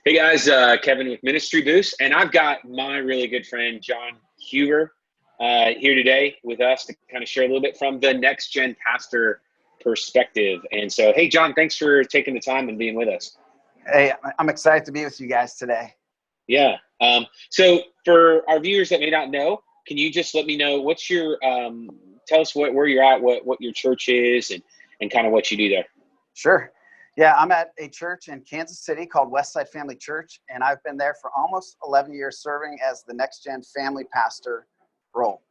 Hey guys, Kevin with Ministry Boost, and I've got my really good friend John Huber here today with us to kind of share a little bit from the NextGen pastor perspective. And so, hey John, thanks for taking the time and being with us. Hey, I'm excited to be with you guys today. Yeah. So for our viewers that may not know, can you just let me know what's your tell us where you're at, what your church is, and kind of what you do there. Sure. Yeah, I'm at a church in Kansas City called Westside Family Church, and I've been there for almost 11 years serving as the NextGen family pastor role.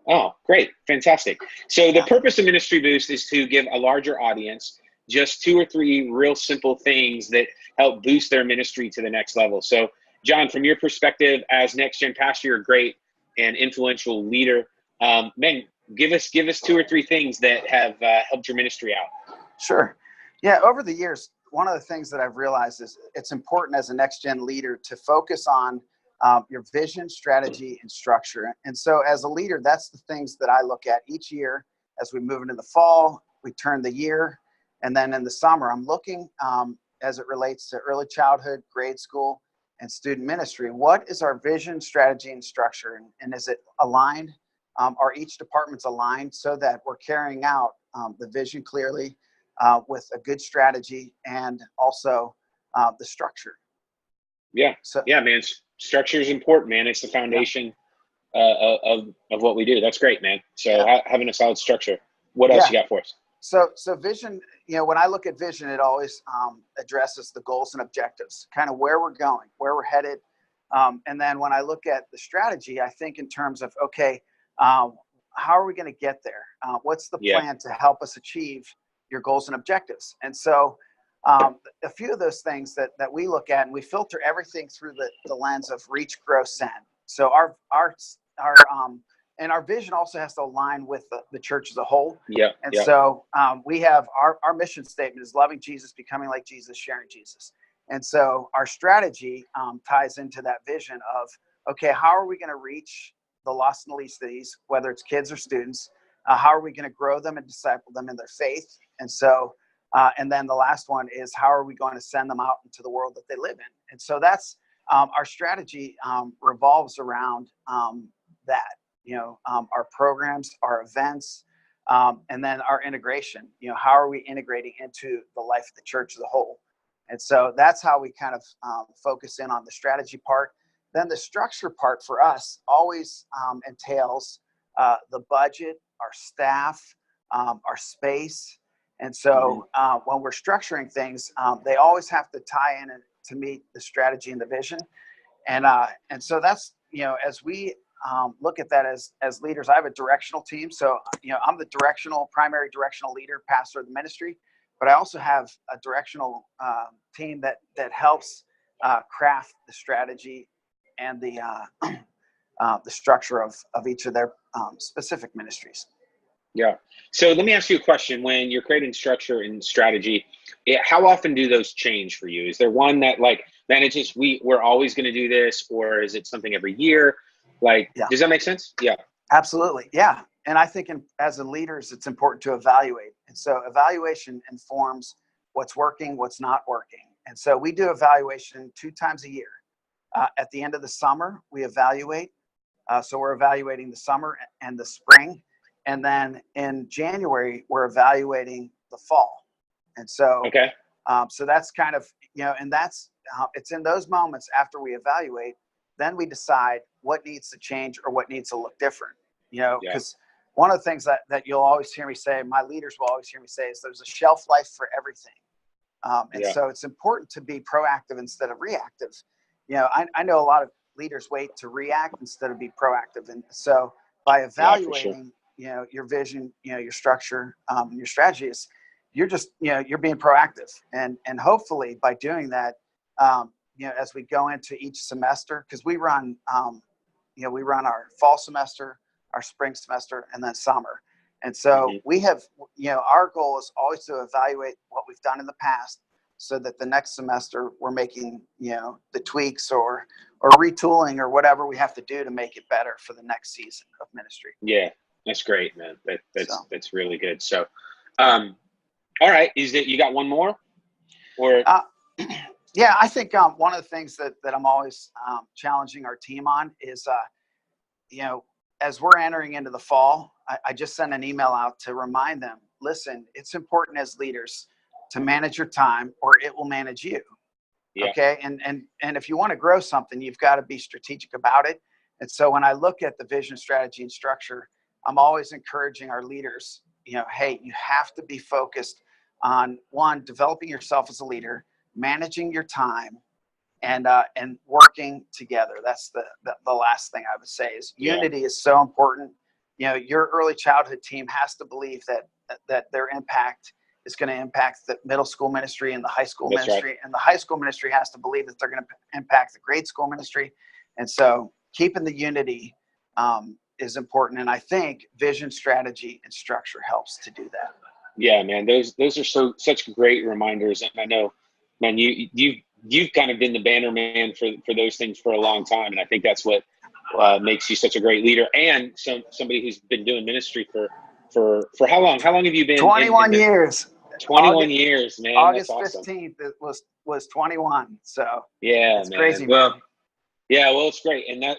Oh, great. Fantastic. So the Yeah, purpose of Ministry Boost is to give a larger audience just two or three real simple things that help boost their ministry to the next level. So, John, from your perspective as NextGen pastor, you're a great and influential leader. Man, give us two or three things that have helped your ministry out. sure. Yeah, over the years, one of the things that I've realized is it's important as a NextGen leader to focus on your vision, strategy, and structure. And so as a leader, that's the things that I look at each year as we move into the fall, we turn the year, and then in the summer, I'm looking as it relates to early childhood, grade school, and student ministry. What is our vision, strategy, and structure? And is it aligned? Are each department's aligned so that we're carrying out the vision clearly with a good strategy and also the structure? Yeah. So, Yeah, man. Structure is important, man. It's the yeah, foundation of what we do. That's great, man. So yeah, having a solid structure. What else yeah. you got for us? So vision, when I look at vision, it always addresses the goals and objectives, kind of where we're going, where we're headed. And then when I look at the strategy, I think in terms of, okay, how are we going to get there? What's the Yeah. plan to help us achieve your goals and objectives? And so a few of those things that we look at, and we filter everything through the lens of reach, grow, send. So and our vision also has to align with the church as a whole. Yeah. And Yeah. so we have our mission statement is loving Jesus, becoming like Jesus, sharing Jesus. And so our strategy ties into that vision of, okay, how are we going to reach the lost and the least of these, whether it's kids or students? How are we going to grow them and disciple them in their faith? And so, and then the last one is, how are we going to send them out into the world that they live in? And so that's our strategy revolves around that. Our programs, our events, and then our integration. How are we integrating into the life of the church as a whole? And so that's how we kind of focus in on the strategy part. Then the structure part for us always entails the budget, our staff, our space. And so when we're structuring things, they always have to tie in to meet the strategy and the vision. And so that's, as we look at that as leaders, I have a directional team. So, I'm the primary directional leader, pastor of the ministry, but I also have a directional team that helps craft the strategy and the structure of each of their specific ministries. Yeah. So let me ask you a question. When you're creating structure and strategy, how often do those change for you? Is there one that man, it's just we're always going to do this, or is it something every year? Yeah, Does that make sense? Yeah. absolutely. Yeah. And I think as a leaders, it's important to evaluate. And so evaluation informs what's working, what's not working. And so we do evaluation 2 times a year. At the end of the summer, we evaluate. So we're evaluating the summer and the spring. And then in January, we're evaluating the fall. And so, Okay. so that's kind of, and that's, it's in those moments after we evaluate, then we decide what needs to change or what needs to look different, Yeah. because one of the things that you'll always hear me say, my leaders will always hear me say, is there's a shelf life for everything. And Yeah. so it's important to be proactive instead of reactive. I know a lot of leaders wait to react instead of be proactive. And so by Yeah, for sure. evaluating, your vision, your structure, your strategies, you're just, you're being proactive. And hopefully by doing that, as we go into each semester, because we run our fall semester, our spring semester, and then summer. And so we have, our goal is always to evaluate what we've done in the past so that the next semester we're making, the tweaks or retooling or whatever we have to do to make it better for the next season of ministry. Yeah. That's great, man. So, That's really good. So, all right. Is that you got one more or? uh, Yeah, I think one of the things that I'm always challenging our team on is, as we're entering into the fall, I just sent an email out to remind them, listen, it's important as leaders to manage your time or it will manage you. Yeah. Okay. And if you want to grow something, you've got to be strategic about it. And so when I look at the vision, strategy, and structure, I'm always encouraging our leaders, hey, you have to be focused on, one, developing yourself as a leader, managing your time, and working together. That's the last thing I would say is unity is so important. Your early childhood team has to believe that their impact is going to impact the middle school ministry and the high school ministry. Right. And the high school ministry has to believe that they're going to impact the grade school ministry. And so keeping the unity is important. And I think vision, strategy, and structure helps to do that. Yeah, man, those are such great reminders. And I know, man, you've kind of been the banner man for those things for a long time. And I think that's what makes you such a great leader and somebody who's been doing ministry for how long? How long have you been? 21 years. 21 years, man. August that's awesome. 15th it was 21. So yeah, it's man. Crazy, well, man. Yeah, well, it's great, and that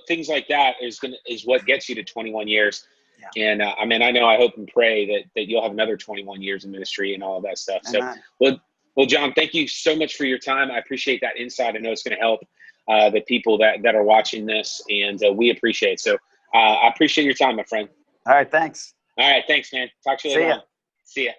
things like that is what gets you to 21 years. Yeah. And I know, I hope and pray that you'll have another 21 years in ministry and all of that stuff. Amen. So, well, John, thank you so much for your time. I appreciate that insight. I know it's going to help the people that are watching this, and we appreciate it. So I appreciate your time, my friend. All right, thanks. All right, thanks, man. Talk to you later on. See ya.